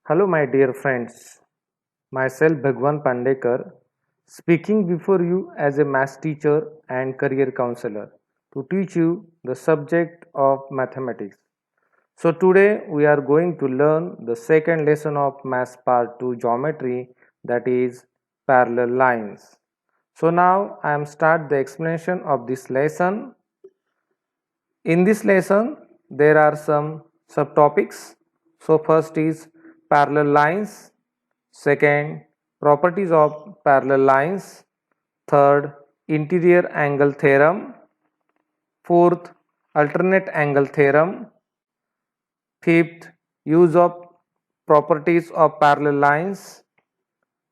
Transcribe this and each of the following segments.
Hello, my dear friends. Myself Bhagwan Pandekar, speaking before you as a math teacher and career counselor to teach you the subject of mathematics. So, today we are going to learn the second lesson of Math Part 2 Geometry, that is parallel lines. So, now I am start the explanation of this lesson. In this lesson, there are some subtopics. So, first is parallel lines, second, properties of parallel lines, third, interior angle theorem, fourth, alternate angle theorem, fifth, use of properties of parallel lines,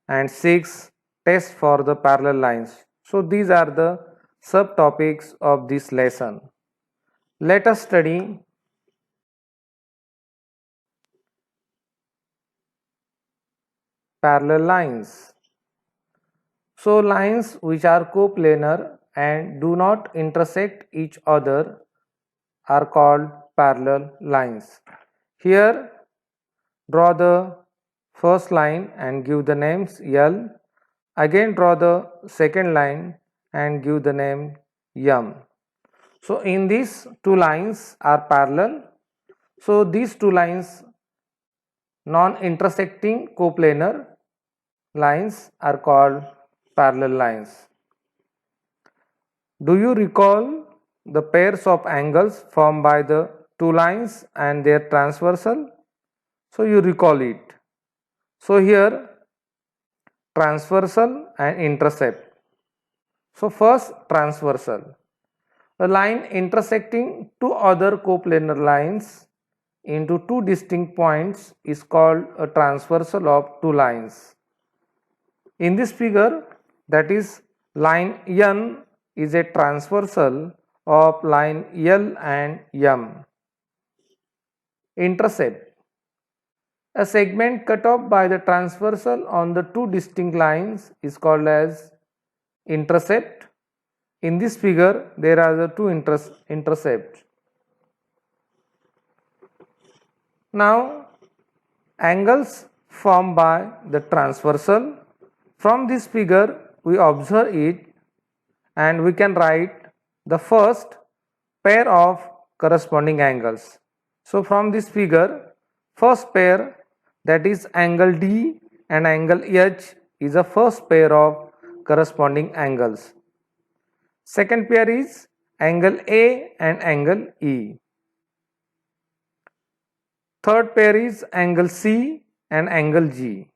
and sixth, test for the parallel lines. So, these are the subtopics of this lesson. Let us study parallel lines. So lines which are coplanar and do not intersect each other are called parallel lines. Here draw the first line and give the names L. Again draw the second line and give the name M. So in these two lines are parallel. So these two lines non-intersecting coplanar lines are called parallel lines. Do you recall the pairs of angles formed by the two lines and their transversal? So you recall it. So here transversal and intercept. So first transversal. A line intersecting two other coplanar lines into two distinct points is called a transversal of two lines. In this figure, that is line N is a transversal of line L and M. Intercept. A segment cut off by the transversal on the two distinct lines is called as intercept. In this figure, there are the two intercepts. Now, angles formed by the transversal. From this figure, we observe it and we can write the first pair of corresponding angles. So from this figure, first pair, that is angle D and angle H, is the first pair of corresponding angles. Second pair is angle A and angle E. Third pair is angle C and angle G.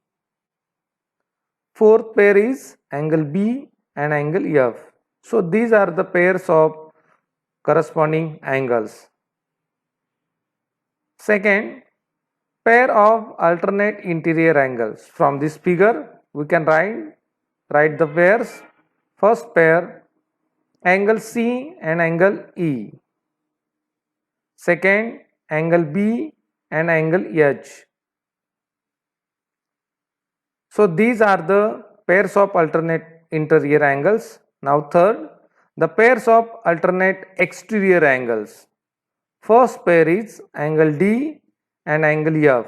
Fourth pair is angle B and angle F. So these are the pairs of corresponding angles. Second, pair of alternate interior angles. From this figure, we can write the pairs. First pair, angle C and angle E. Second, angle B and angle H. So these are the pairs of alternate interior angles. Now third, the pairs of alternate exterior angles. First pair is angle D and angle F.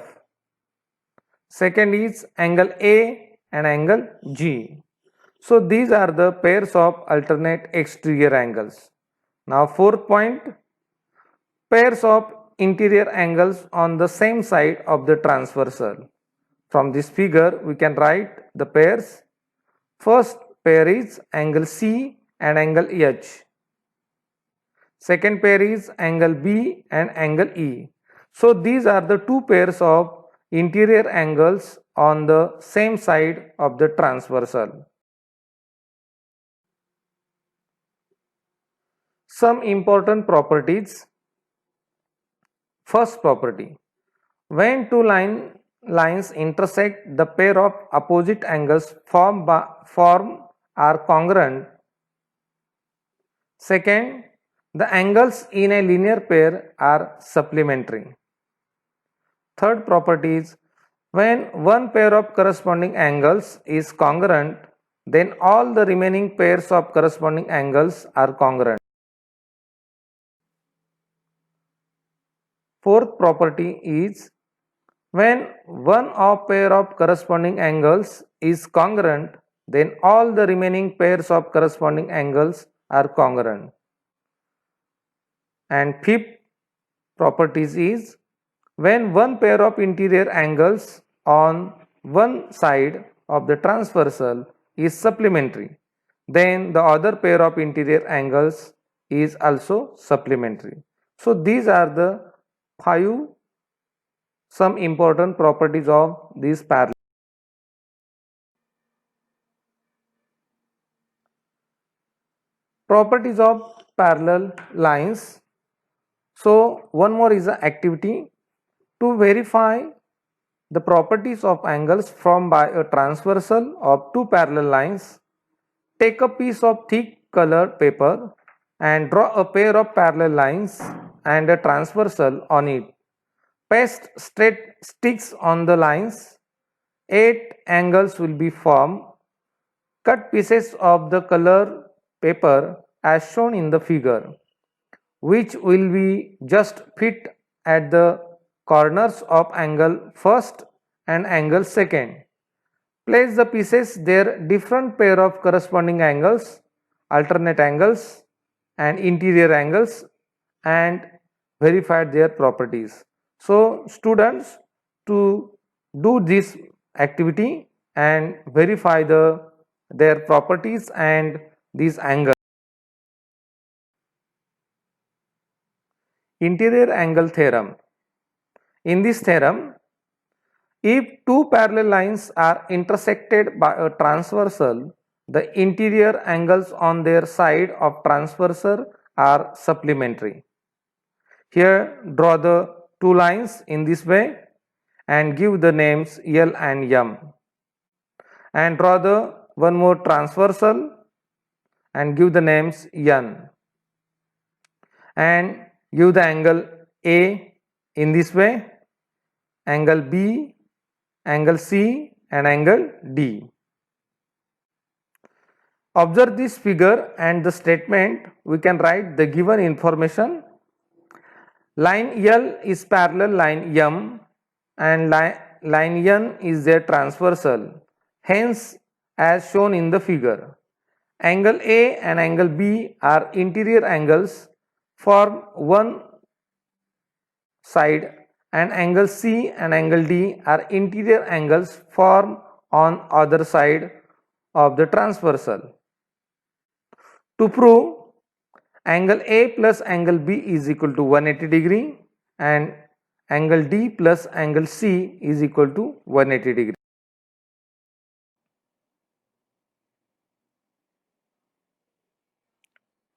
Second is angle A and angle G. So these are the pairs of alternate exterior angles. Now fourth point, pairs of interior angles on the same side of the transversal. From this figure we can write the pairs. First pair is angle C and angle H. Second pair is angle B and angle E. So these are the two pairs of interior angles on the same side of the transversal. Some important properties. First property, when two lines intersect, the pair of opposite angles form are congruent. Second, the angles in a linear pair are supplementary. Third property is, when one pair of corresponding angles is congruent, then all the remaining pairs of corresponding angles are congruent. Fourth property is, When one of pair of corresponding angles is congruent, then all the remaining pairs of corresponding angles are congruent. And fifth properties is when one pair of interior angles on one side of the transversal is supplementary, then the other pair of interior angles is also supplementary. So these are the five some important properties of these parallel. Properties of parallel lines. So one more is the activity to verify the properties of angles formed by a transversal of two parallel lines. Take a piece of thick colored paper and draw a pair of parallel lines and a transversal on it. Paste straight sticks on the lines. 8 angles will be formed. Cut pieces of the color paper as shown in the figure, which will be just fit at the corners of angle first and angle second. Place the pieces their different pair of corresponding angles, alternate angles and interior angles, and verify their properties. So students, to do this activity and verify their properties and these angles. Interior angle theorem. In this theorem, if two parallel lines are intersected by a transversal, the interior angles on their side of transversal are supplementary. Here draw the two lines in this way and give the names L and M, and draw the one more transversal and give the names N, and give the angle A in this way, angle B, angle C and angle D. Observe this figure and the statement. We can write the given information. Line L is parallel line M and line N is their transversal. Hence, as shown in the figure, angle A and angle B are interior angles form one side, and angle C and angle D are interior angles formed on other side of the transversal. To prove, angle A plus angle B is equal to 180 degree and angle D plus angle C is equal to 180 degree.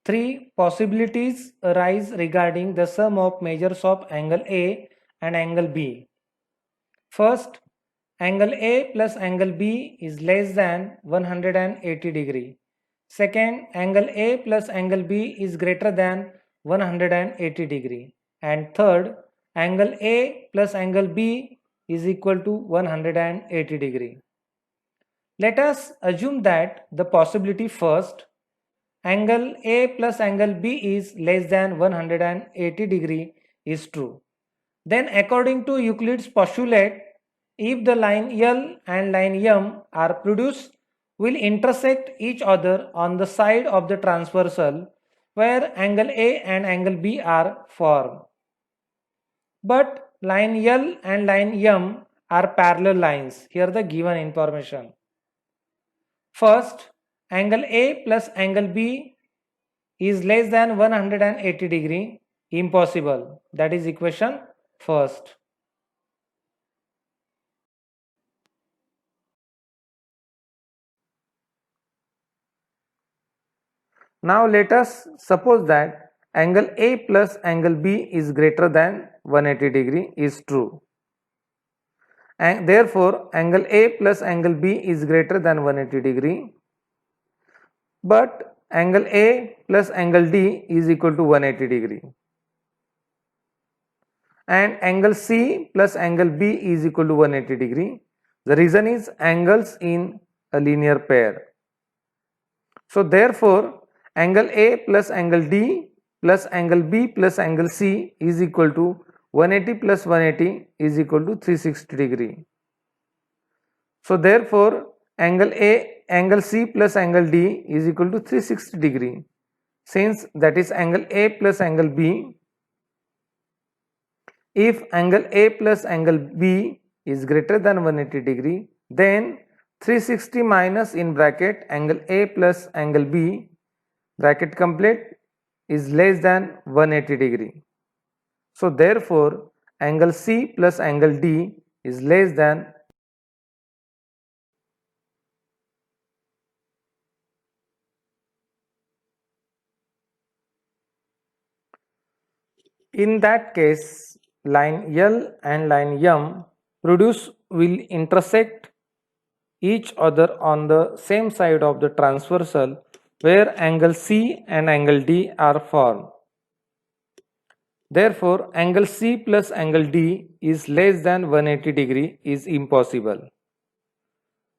Three possibilities arise regarding the sum of measures of angle A and angle B. First, angle A plus angle B is less than 180 degree. Second, angle A plus angle B is greater than 180 degree. And third, angle A plus angle B is equal to 180 degree. Let us assume that the possibility first, angle A plus angle B is less than 180 degree is true. Then according to Euclid's postulate, if the line L and line M are produced, will intersect each other on the side of the transversal where angle A and angle B are formed. But line L and line M are parallel lines. Here the given information. First, angle A plus angle B is less than 180 degree. Impossible. That is equation first. Now let us suppose that angle A plus angle B is greater than 180 degree is true. And therefore angle A plus angle B is greater than 180 degree, but angle A plus angle D is equal to 180 degree, and angle C plus angle B is equal to 180 degree. The reason is angles in a linear pair. So therefore angle A plus angle D plus angle B plus angle C is equal to 180 plus 180 is equal to 360 degree. So therefore angle C plus angle D is equal to 360 degree. Since that is angle A plus angle B, if angle A plus angle B is greater than 180 degree, then 360 minus in bracket angle A plus angle B bracket complete is less than 180 degree. So therefore angle C plus angle D is less than. In that case, line L and line M produced will intersect each other on the same side of the transversal where angle C and angle D are formed. Therefore, angle C plus angle D is less than 180 degree is impossible.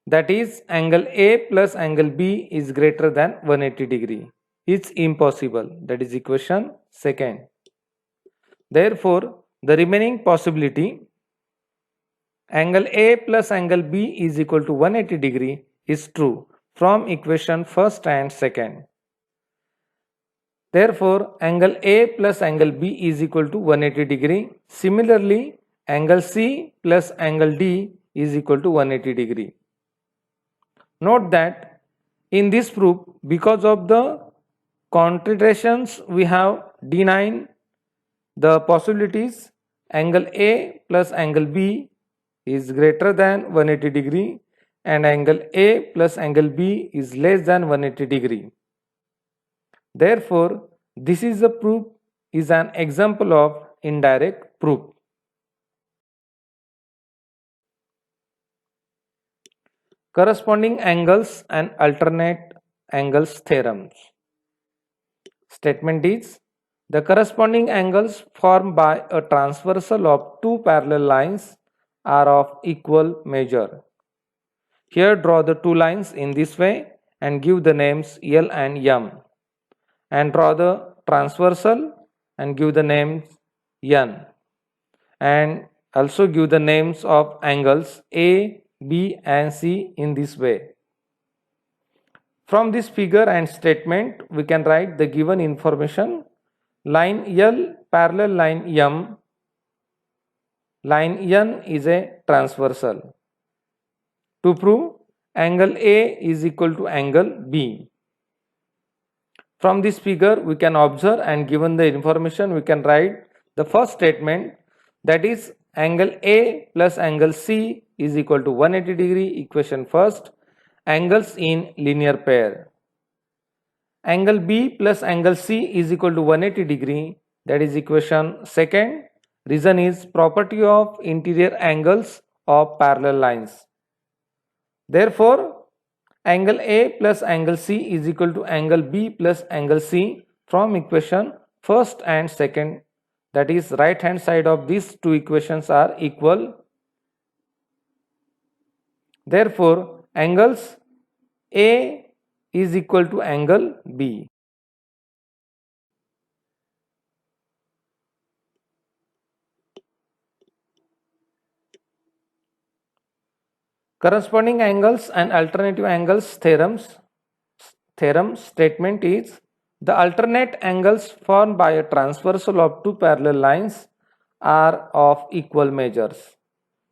That is, angle A plus angle B is greater than 180 degree. It's impossible. That is equation second. Therefore, the remaining possibility angle A plus angle B is equal to 180 degree is true from equation first and second. Therefore, angle A plus angle B is equal to 180 degree. Similarly, angle C plus angle D is equal to 180 degree. Note that in this proof, because of the contradictions, we have denied the possibilities angle A plus angle B is greater than 180 degree and angle A plus angle B is less than 180 degree. Therefore, this is the proof is an example of indirect proof. Corresponding angles and alternate angles theorems. Statement is the corresponding angles formed by a transversal of two parallel lines are of equal measure. Here draw the two lines in this way and give the names L and M, and draw the transversal and give the names N, and also give the names of angles A, B and C in this way. From this figure and statement we can write the given information. Line L parallel line M, line N is a transversal. To prove angle A is equal to angle B. From this figure we can observe and given the information we can write the first statement, that is angle A plus angle C is equal to 180 degree, equation first, angles in linear pair. Angle B plus angle C is equal to 180 degree, that is equation second. Reason is property of interior angles of parallel lines. Therefore, angle A plus angle C is equal to angle B plus angle C from equation first and second, that is right hand side of these two equations are equal. Therefore, angles A is equal to angle B. Corresponding angles and alternative angles theorem statement is the alternate angles formed by a transversal of two parallel lines are of equal measures.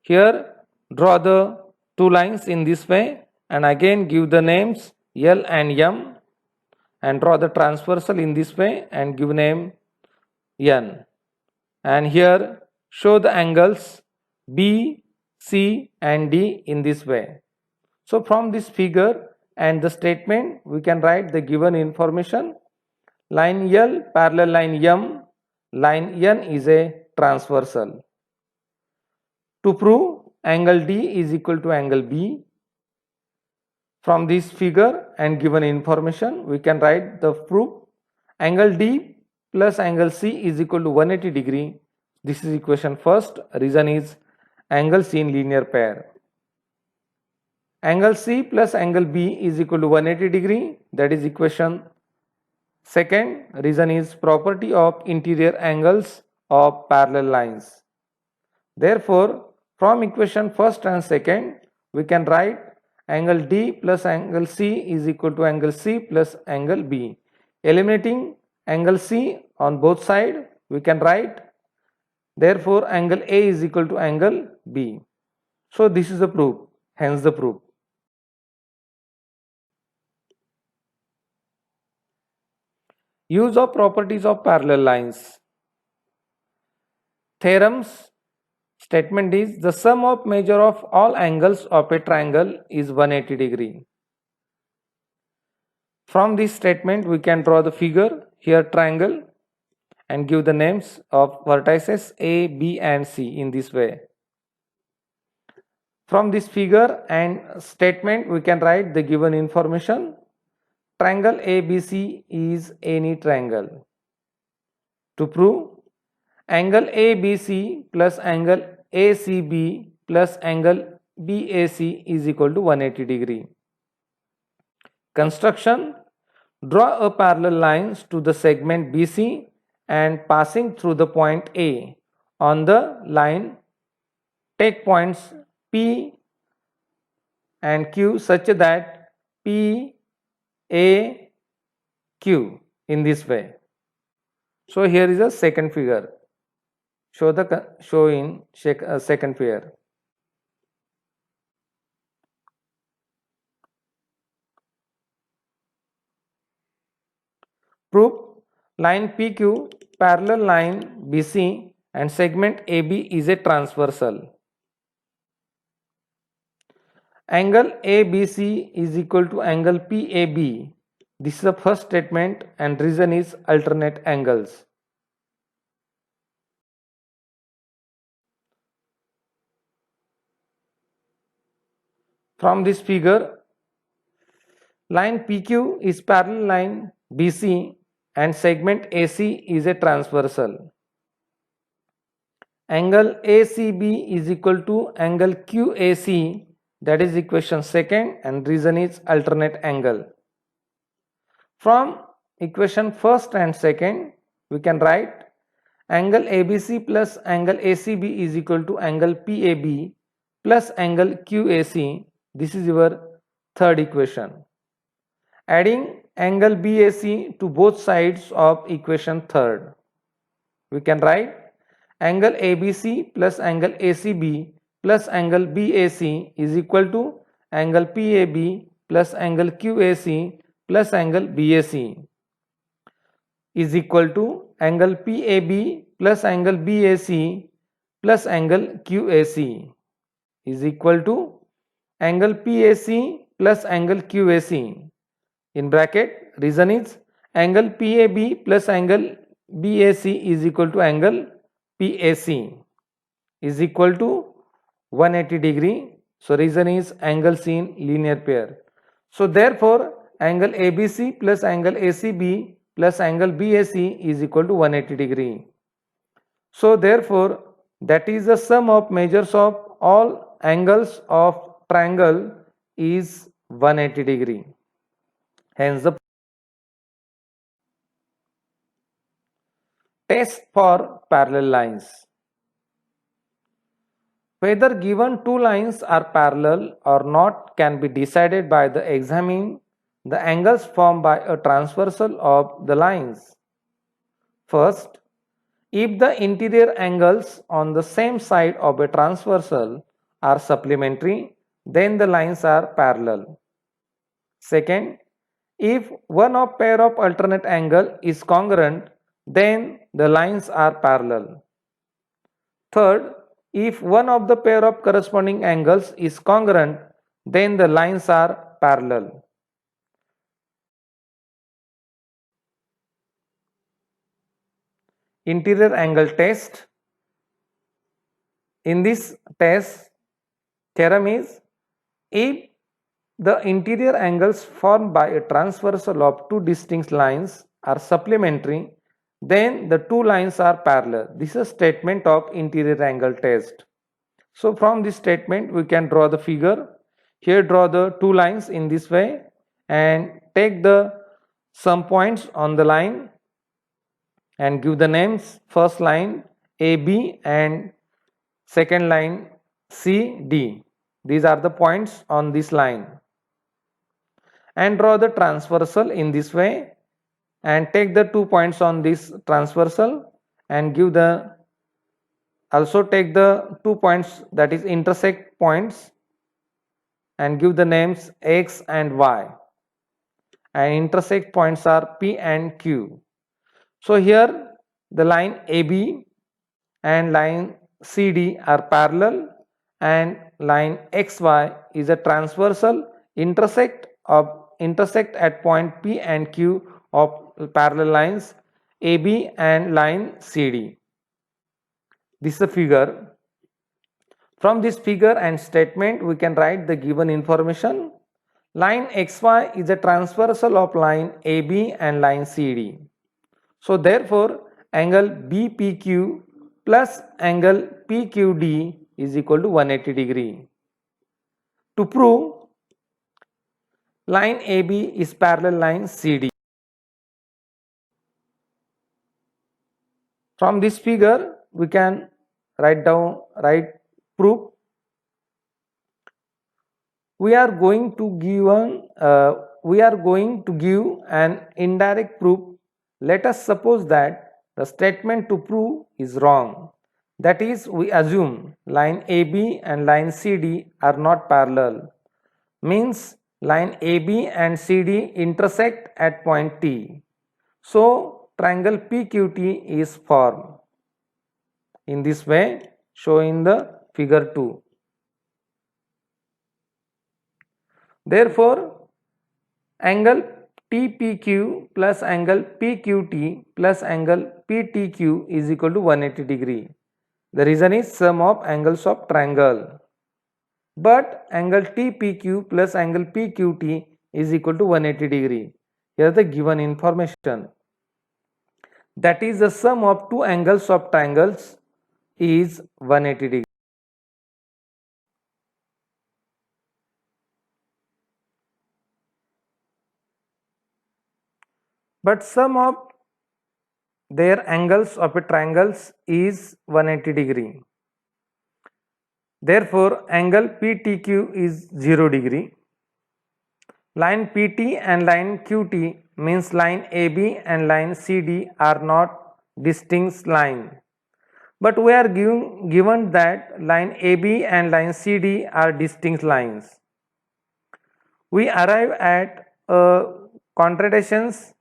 Here draw the two lines in this way and again give the names L and M, and draw the transversal in this way and give name N, and here show the angles B, C and D in this way. So from this figure and the statement we can write the given information. Line L parallel line M, line N is a transversal. To prove angle D is equal to angle B, from this figure and given information we can write the proof. Angle D plus angle C is equal to 180 degree. This is equation first. Reason is angles in linear pair. Angle C plus angle B is equal to 180 degree, that is equation second. Reason is property of interior angles of parallel lines. Therefore, from equation first and second, we can write angle D plus angle C is equal to angle C plus angle B. Eliminating angle C on both sides, we can write therefore angle A is equal to angle B. So this is the proof, hence the proof. Use of properties of parallel lines. Theorem's statement is the sum of measure of all angles of a triangle is 180 degree. From this statement we can draw the figure here triangle and give the names of vertices A, B and C in this way. From this figure and statement we can write the given information. Triangle ABC is any triangle. To prove, angle ABC plus angle ACB plus angle BAC is equal to 180 degree. Construction. Draw a parallel lines to the segment BC and passing through the point A. On the line, take points P and Q such that P, A, Q in this way. So here is a second figure. Show in second figure. Proof. Line PQ parallel line BC and segment AB is a transversal. Angle ABC is equal to angle PAB. This is the first statement and reason is alternate angles. From this figure, line PQ is parallel line BC and segment AC is a transversal. Angle ACB is equal to angle QAC, that is equation second and reason is alternate angle. From equation first and second, we can write angle ABC plus angle ACB is equal to angle PAB plus angle QAC. This is your third equation. Adding angle BAC to both sides of equation third, we can write angle ABC plus angle ACB plus angle BAC is equal to angle PAB plus angle QAC plus angle BAC is equal to angle PAB plus angle BAC plus angle QAC is equal to angle PAC plus angle QAC. In bracket, reason is angle PAB plus angle BAC is equal to angle PAC is equal to 180 degree. So reason is angles in linear pair. So therefore angle ABC plus angle ACB plus angle BAC is equal to 180 degree. So therefore that is the sum of measures of all angles of triangle is 180 degree. Hence the test for parallel lines. Whether given two lines are parallel or not can be decided by the examining the angles formed by a transversal of the lines. First, if the interior angles on the same side of a transversal are supplementary, then the lines are parallel. Second, if one of pair of alternate angle is congruent, then the lines are parallel. Third, if one of the pair of corresponding angles is congruent, then the lines are parallel. Interior angle test. In this test, theorem is if the interior angles formed by a transversal of two distinct lines are supplementary, then the two lines are parallel. This is a statement of interior angle test. So from this statement we can draw the figure. Here draw the two lines in this way and take the some points on the line and give the names. First line AB and second line CD. These are the points on this line. And draw the transversal in this way and take the 2 points on this transversal and give the also take the 2 points, that is intersect points, and give the names X and Y, and intersect points are P and Q. So here the line AB and line CD are parallel and line XY is a transversal intersect at point P and Q of parallel lines AB and line CD. This is a figure. From this figure and statement we can write the given information. Line XY is a transversal of line AB and line CD. So therefore angle BPQ plus angle PQD is equal to 180 degree. To prove line AB is parallel line CD. From this figure we can write proof. We are going to give an indirect proof. Let us suppose that the statement to prove is wrong. That is, we assume line AB and line CD are not parallel. Means line AB and CD intersect at point T. So triangle PQT is formed. In this way, shown in the figure 2. Therefore, angle TPQ plus angle PQT plus angle PTQ is equal to 180 degree. The reason is sum of angles of triangle. But angle TPQ plus angle PQT is equal to 180 degree. Here the given information. That is the sum of two angles of triangles is 180 degree. But sum of their angles of a triangles is 180 degree. Therefore, angle PTQ is 0 degree. Line PT and line QT means line AB and line CD are not distinct line. But we are given that line AB and line CD are distinct lines. We arrive at contradictions.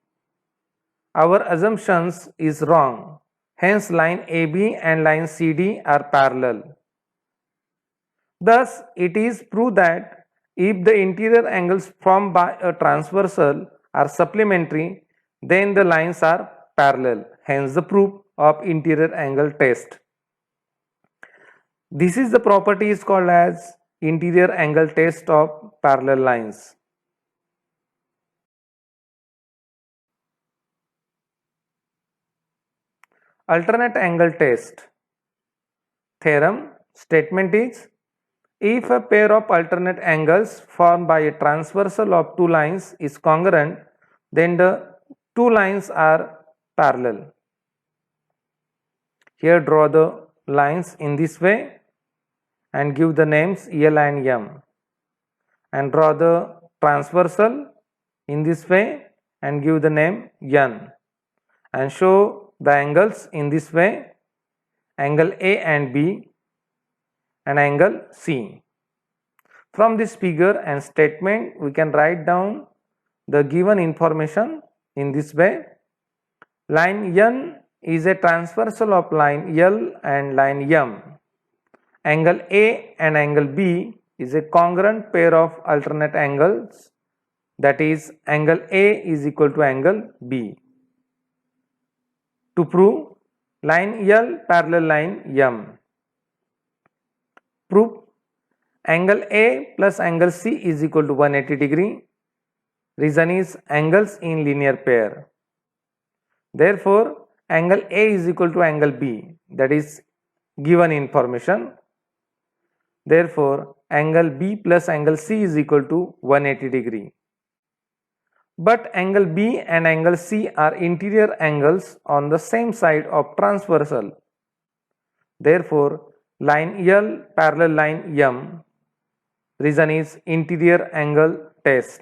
Our assumptions is wrong. Hence, line AB and line CD are parallel. Thus, it is proved that if the interior angles formed by a transversal are supplementary, then the lines are parallel. Hence, the proof of interior angle test. This is the property is called as interior angle test of parallel lines. Alternate angle test. Theorem statement is, if a pair of alternate angles formed by a transversal of two lines is congruent, then the two lines are parallel. Here draw the lines in this way and give the names L and M, and draw the transversal in this way and give the name N, and show the angles in this way, angle A and B and angle C. From this figure and statement we can write down the given information in this way. Line N is a transversal of line L and line M. Angle A and angle B is a congruent pair of alternate angles, that is angle A is equal to angle B. To prove line L parallel line M. Proof: angle A plus angle C is equal to 180 degree. Reason is angles in linear pair. Therefore, angle A is equal to angle B, that is given information. Therefore, angle B plus angle C is equal to 180 degree. But angle B and angle C are interior angles on the same side of transversal. Therefore, line L parallel line M. Reason is interior angle test.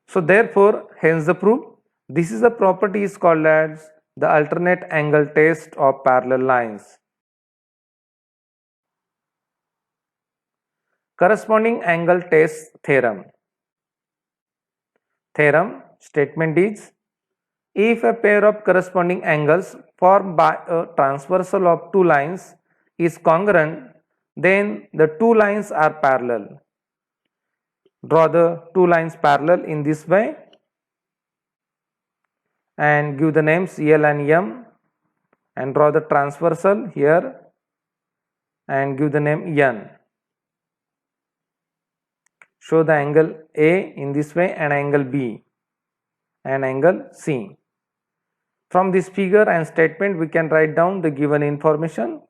So therefore, hence the proof. This is the property is called as the alternate angle test of parallel lines. Corresponding angle test theorem. Theorem statement is, if a pair of corresponding angles formed by a transversal of two lines is congruent, then the two lines are parallel. Draw the two lines parallel in this way and give the names L and M, and draw the transversal here and give the name N. Show the angle A in this way and angle B and angle C. From this figure and statement we can write down the given information.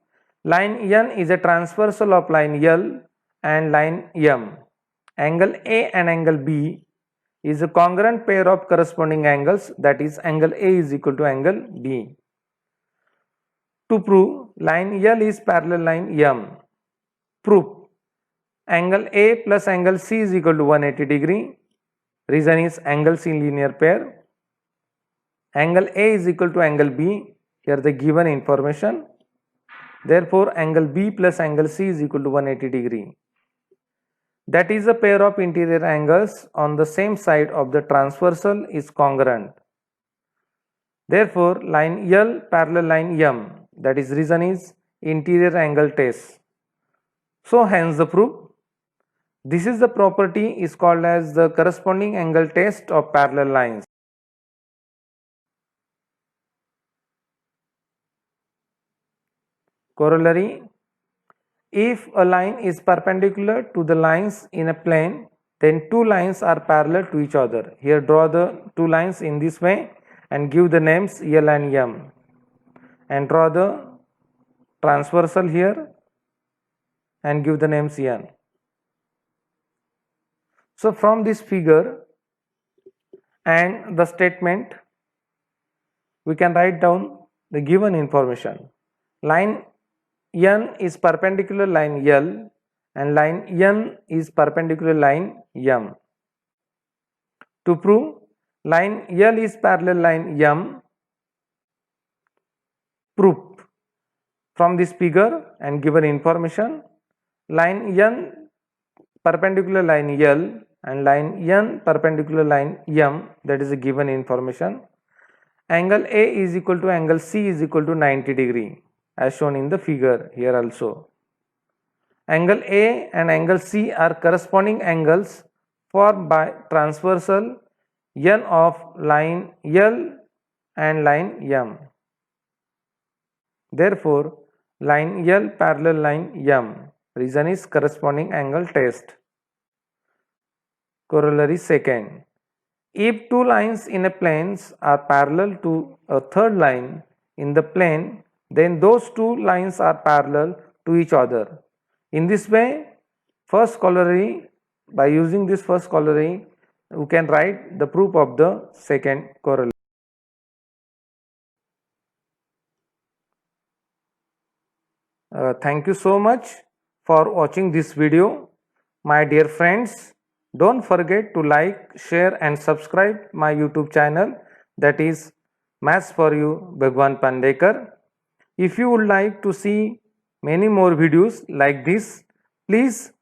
Line N is a transversal of line L and line M. Angle A and angle B is a congruent pair of corresponding angles, that is angle A is equal to angle B. To prove line L is parallel line M, proof angle A plus angle C is equal to 180 degree. Reason is angle C linear pair. Angle A is equal to angle B, here the given information. Therefore, angle B plus angle C is equal to 180 degree. That is, a pair of interior angles on the same side of the transversal is congruent. Therefore, line L parallel line M, that is reason is interior angle test. So hence the proof. This is the property is called as the corresponding angle test of parallel lines. Corollary: if a line is perpendicular to the lines in a plane, then two lines are parallel to each other. Here draw the two lines in this way and give the names L and M, and draw the transversal here and give the names N. So from this figure and the statement we can write down the given information. Line N is perpendicular line L and line N is perpendicular line M. To prove line L is parallel line M, proof from this figure and given information, line N perpendicular line L and line N perpendicular line M, that is a given information. Angle A is equal to angle C is equal to 90 degree as shown in the figure here also. Angle A and angle C are corresponding angles formed by transversal N of line L and line M. Therefore, line L parallel line M. Reason is corresponding angle test. Corollary second. If two lines in a plane are parallel to a third line in the plane, then those two lines are parallel to each other. In this way, first corollary, by using this first corollary, you can write the proof of the second corollary. Thank you so much for watching this video. My dear friends, don't forget to like, share and subscribe my YouTube channel, that is Maths for You Bhagwan Pandekar. If you would like to see many more videos like this, please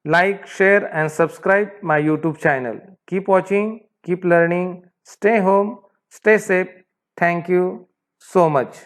like, share and subscribe my YouTube channel. Keep watching, keep learning, stay home, stay safe. Thank you so much.